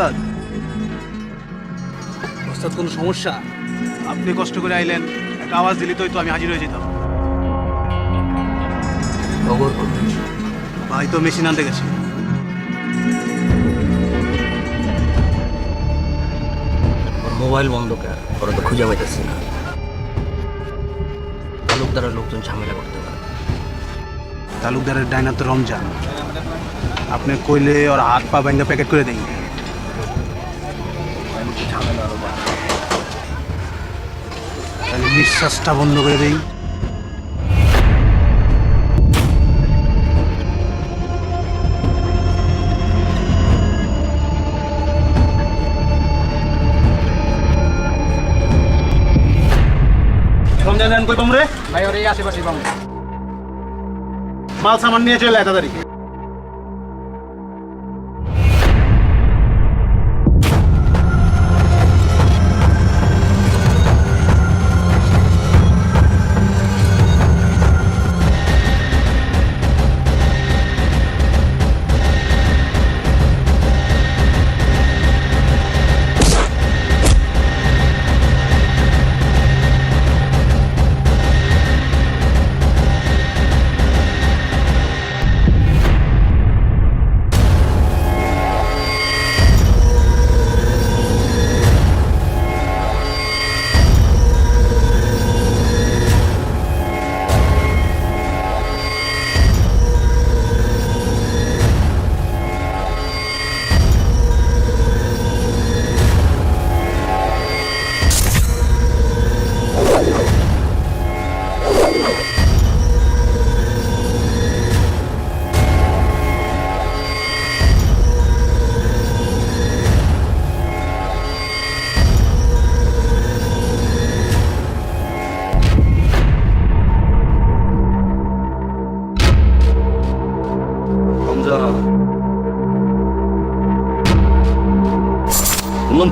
ওস্তাদ ওস্তাদ কোনো সমস্যা? আপনি কষ্ট করে আইলেন, একটা আওয়াজ দিলি তো আমি হাজির হয়ে যেতাম। ভাই তো মেশিন আনতে গেছে। মোবাইল বন্ধ কেন? ওরা তো খুঁজে পাইতেছি না। তালুকদারের লোকজন ঝামেলা করতে পারে। তালুকদারের ডাইনার তো রমজান, আপনি কইলে ওর হাত পা ভেঙে প্যাকেট করে দিই। তাহলে নিঃশ্বাসটা বন্ধ করে দিই। রমজান কই তোমরে? ভাই ওর এই আশেপাশে পাবো। মাল সামান নিয়ে চলে তাড়াতাড়ি।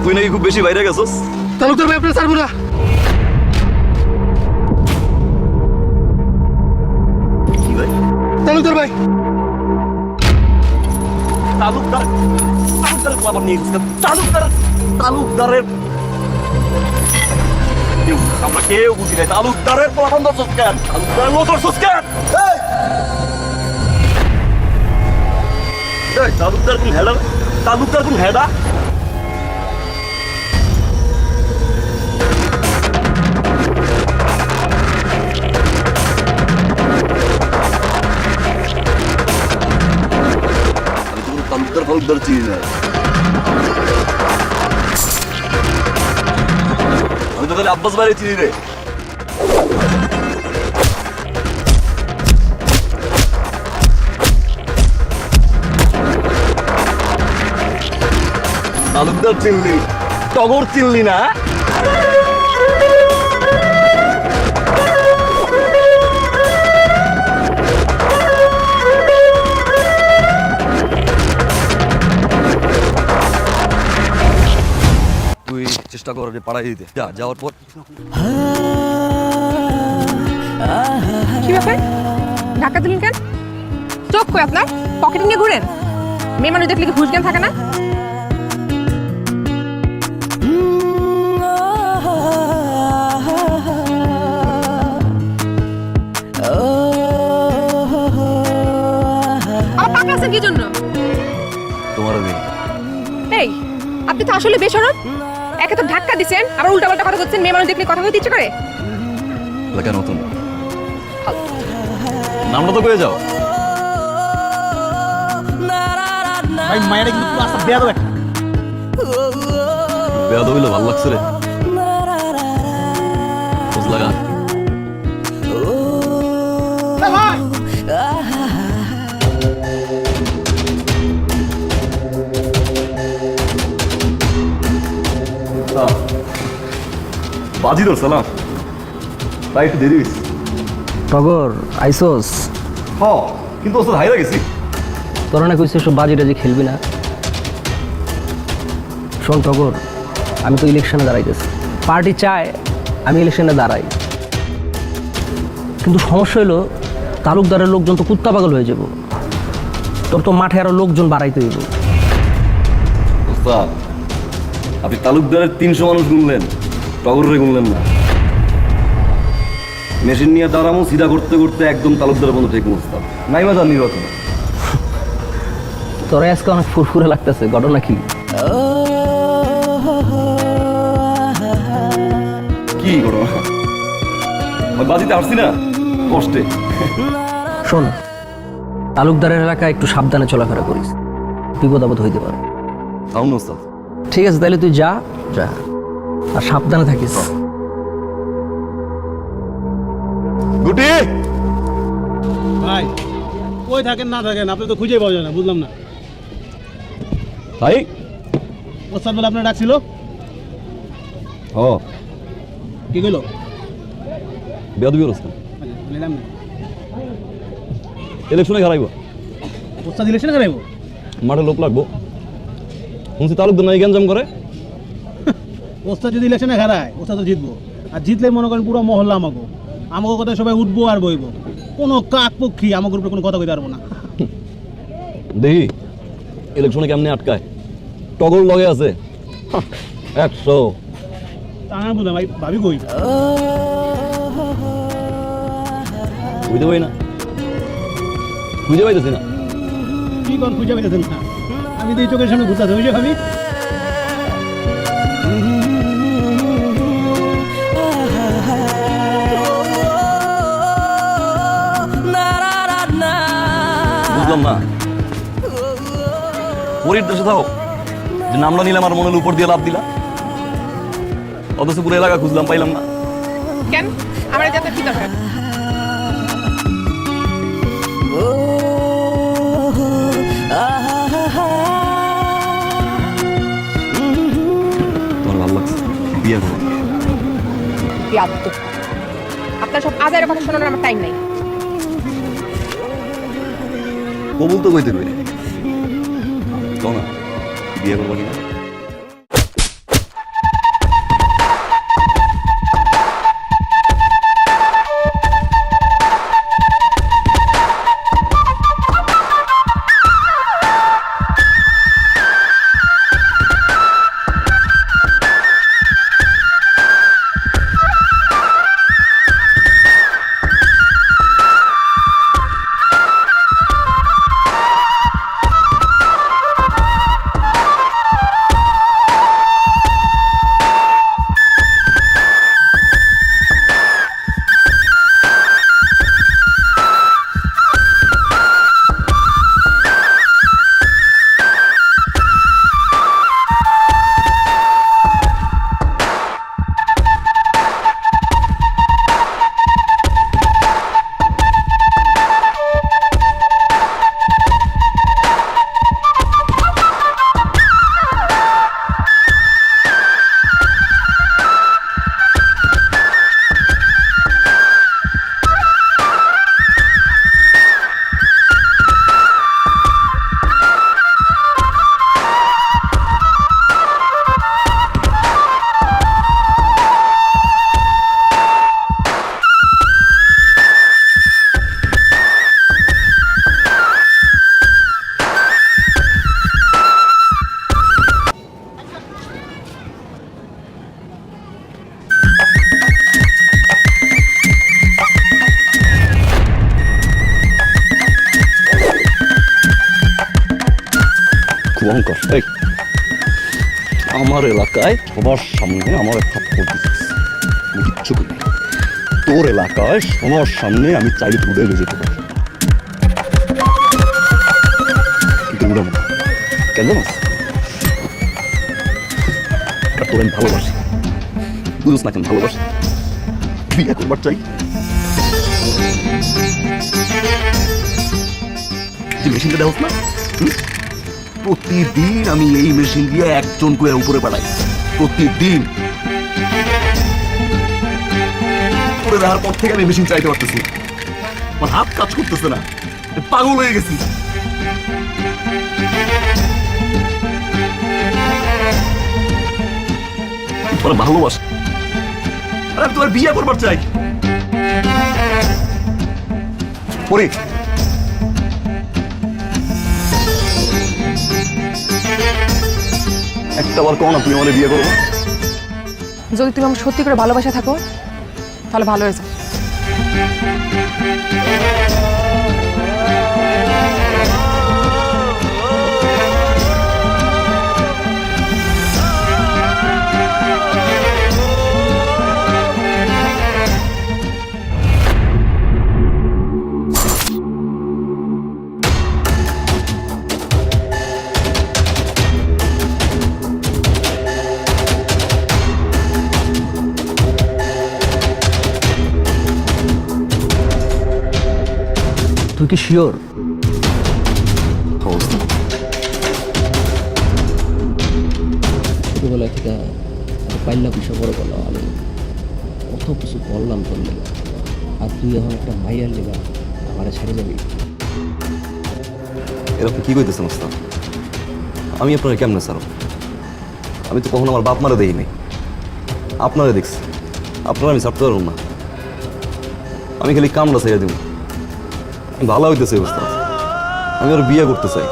তুই নাকি খুব বেশি বাইরে গেছস? তালুকদার ভাই আপনার ছাড়বো না। কি ভাই? তালুকদার ভাই, তালুকদারের খবর নিয়ে গেছিস? তালুকদারের আমরা কেউ বুঝি নাই। তালুকদারের প্রধান দর্শক কেন? তালুকদারের লোক দর্শক কেন? তালুকদার কোন হেডা? তালুকদার কোন হেডা? তালুকদার চিনি না। আমি তো তাহলে আব্বাস বাইরে চিনি রে। তালুকদার চিনলি, টগর চিনলি না? চেষ্টা কর পাড়াই দিতে। যাওয়ার পর কি ব্যাপার, ধাক্কা দিলেন কেন? চোখ কই আপনার? পকেটে নিয়ে ঘুরেন? মেয়ে মানুষ দেখলে কি ঘুষ জ্ঞান থাকে না? আমার পাকড়া আছেন কি জন্য? তোমার এই, আপনি তো আসলে বেশরম। একে তো ধাক্কা দিচ্ছেন, আবার উল্টাপাল্টা কথা বলছেন। মেয়ে মানুষ দেখলে কথা বলতে ইচ্ছে করে? এলাকা নতুন, নামটা তো পেয়ে যাও। ভাই মায়েরা কিন্তু আস্তে বেয়াদ একটা। বেয়াদ হইলো ভালো লাগছে রে। খোঁজ লাগা। বাজি ধরছে না, তাই একটু দেরি হয়েছে। টগর আইসোস? হ, কিন্তু ওস্তাদ হাইরা গেছি। তোরা না কইছিস সব বাজি টাজি খেলবি না। শোন টগর, আমি তো ইলেকশনে দাঁড়াইতেছি। পার্টি চায় আমি ইলেকশনে দাঁড়াই, কিন্তু সমস্যা হলো তালুকদারের লোকজন তো কুত্তা পাগল হয়ে যাব। তোর তো মাঠে আরো লোকজন বাড়াইতে হইব। স্যার আপনি তালুকদারের 300 মানুষ গুনলেন, টগরে গুনলেন না। মেশিন নিয়ে দাঁড়ামো সিধা করতে করতে একদম তালুকদারের বন্ধু ঠিক মুস্তাব নাই মা জানি নির্বাচন। তোরা আজকে অনেক ফুরফুরে লাগতেছে, ঘটনা কি? কি করো বাজিতে আসছি না কষ্টে। শোন, তালুকদারের এলাকায় একটু সাবধানে চলাফেরা করিস, বিপদ আপদ হইতে পারে। তাহলে স্যার ঠিক আছে, তাহলে তুই যা যা, আর সাবধানে থাকিস। গুটি ভাই কই থাকেন না থাকেন আপনি তো খুঁজেই পাওয়া যায় না, বুঝলাম না। ভাই ওস্তাদ বলে আপনার ডাকছিল, ও কি কইলো? বেয়াদবি করছেন, নিলাম না। ইলেকশনে হারাইব, ওস্তাদ ইলেকশন করাইব? মাঠে লোক লাগবো, শুনছি তালুকদার নাই গ্যাঞ্জাম করে। ওস্তাদ যদি ইলেকশনে হারায় ওস্তাদ তো জিতবো, আর জিতলে মনে করেন পুরো মহল্লা আমাকে আমাকে কথা সবাই উঠবো আর বইব, কোনো কাক পক্ষী আমাকে উপরে কোনো কথা কইতে পারবো না। দেখি ইলেকশনে কেমনে আটকায়, টগর লগে আছে 100। তা না বুঝলাম ভাই, ভাবি কই? বুঝতে পারি না, খুঁজে পাইতেছি না। কি কর খুঁজে পেতেছেন না? আমি তো এই চোখের সামনে ঘুরতে ওই যে ভাবি। বুঝলাম না, পরীর দেশে থাও যে নামটা নিলাম আর মনের উপর দিয়ে লাভ দিলা, অথচ পুরো এলাকা খুঁজলাম পাইলাম না। কেন আমার যাতে কি দরকার? তোমার ভালো লাগছে, বিয়ে করো। বিয়াদব। আপনার সব আজাইয়ের কথা শোনানোর আমার টাইম নাই। কবুল তো কইতে পারি, কও না বিয়ে করবো কিনা। ভয়ঙ্কর। এই আমার এলাকায় সবার সামনে আমার একটা দিচ্ছিস, আমি কিচ্ছু করি না। তোর এলাকায় সবার সামনে আমি চাইলে তুলে এলে যেতে পারি, কিন্তু উড়াবো না। কেন জানাস? তোর আমি ভালোবাসি, বুঝিস না কেন ভালোবাসি, বিয়ে করবার চাই। তুই মেশিনটা দেওয়াস না? প্রতিদিন আমি এই মেশিন দিয়ে একজন করে উপরে পাঠাই, প্রতিদিন। উপরে দেওয়ার পর থেকে আমি মেশিন চাইতে পারতেছি, আমার হাত কাজ করতেছে না, পাগল হয়ে গেছি। তোরা ভালোবাসা, আর আমি তোমার বিয়ে করবার চাই। পরে একটা বার কও না তুমি আমার বিয়ে করবো। যদি তুমি আমার সত্যি করে ভালোবাসা থাকো তাহলে ভালো হয়ে যাও। তুই কি শিওর? অবস্থা ছোটবেলা থেকে পাইলা বিষয় বড় করলাম আমি, কত কিছু বললাম তোর লেগে, আর তুই এখন একটা মাইয়ার লেগা আমার ছেড়ে যাবি? এরকম কি কইতেছেন ওস্তাদ? আমি আপনার কেমনে স্যার? আমি তো কখনো আমার বাপ মারে দেই নাই, আপনারা দেখছি। আপনারা আমি ছাড়তে পারবো না, আমি খালি কামড়া ছেড়ে দেবো। আমি ভালো হইতেছে ওস্তাদ, আমি ওর বিয়ে করতে চাই,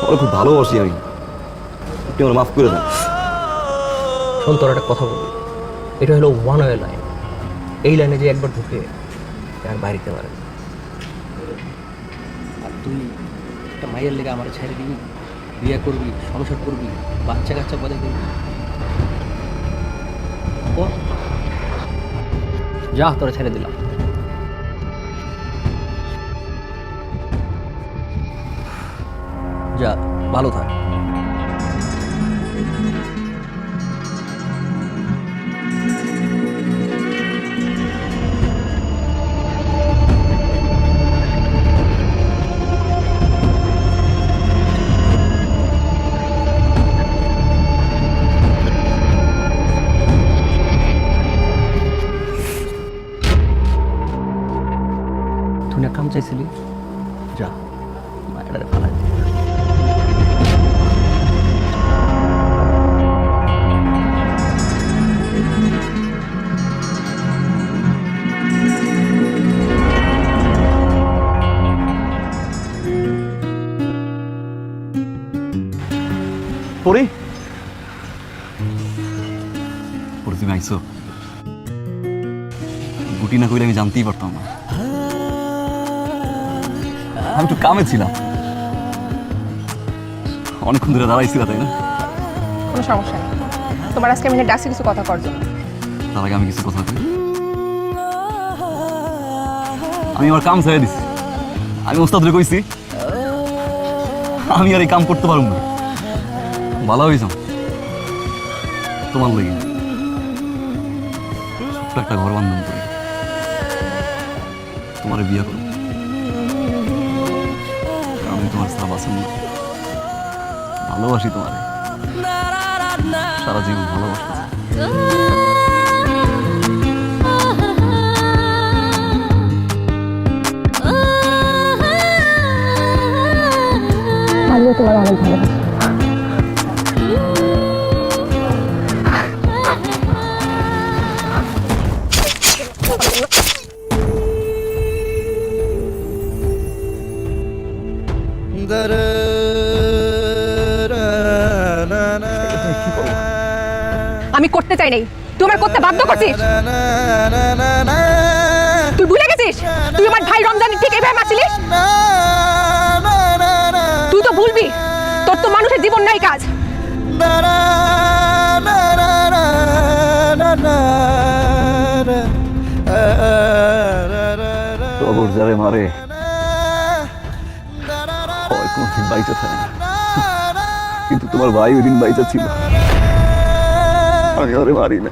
ওরা খুব ভালোবাসি আমি, আপনি আমার মাফ করে দেন। শোন, তোর একটা কথা বলি, এটা হলো ওয়ান ওয়ে লাইন। এই লাইনে যে একবার ঢুকে আর বাইরেতে পারে না। আর তুই একটা মাইয়ের লেগে আমার ছেড়ে দিবি, বিয়ে করবি, সংসার করবি, বাচ্চা কাচ্চা পদে দিবি? বল। যা, তোরা ছেড়ে দিলাম। যা, ভালো থাক। তুই না কাম চাইছিলি, যা মায়ের ফালাই দে। পরে পরে তুমি আইসো, গুটি না কইলে আমি জানতেই পারতাম না। আমি একটু কামে ছিলাম, অনেকক্ষণ ধরে দাঁড়াইছিলাম, তাই না? কোনো সমস্যা নেই, তোমার আজকে আমি ডাকছি কিছু কথা করার জন্য। তার আগে আমি কিছু কথা কই। আমি আমার কাম ছেড়ে দিছি, আমি ওস্তাদরে কইছি আমি আর এই কাম করতে পারবো না। ভালো হয়েছ তোমার লেগে, ছোট্ট একটা ঘর বান্ধব করি, তোমার বিয়ে করো। আমি তোমার সারা বাসন না, ভালোবাসি তোমারে, সারা জীবন ভালোবাসি। আমিও তোমার অনেক ভালোবাসি। আমি করতে চাই নাই, তুই আমার করতে বাধ্য করছিস। তুই ভুলে গেছিস তুই আমার ভাই রমজানের ঠিক এভাবে মারছিলিস? তুই তো ভুলবি, তোর তো মানুষের জীবন নাই কাজ। টগর যারে মারে হয় কোনদিন বাইচা থাকে না, কিন্তু তোমার ভাই ওই দিন বাইচা ছিল, আমি ওরে মারি না।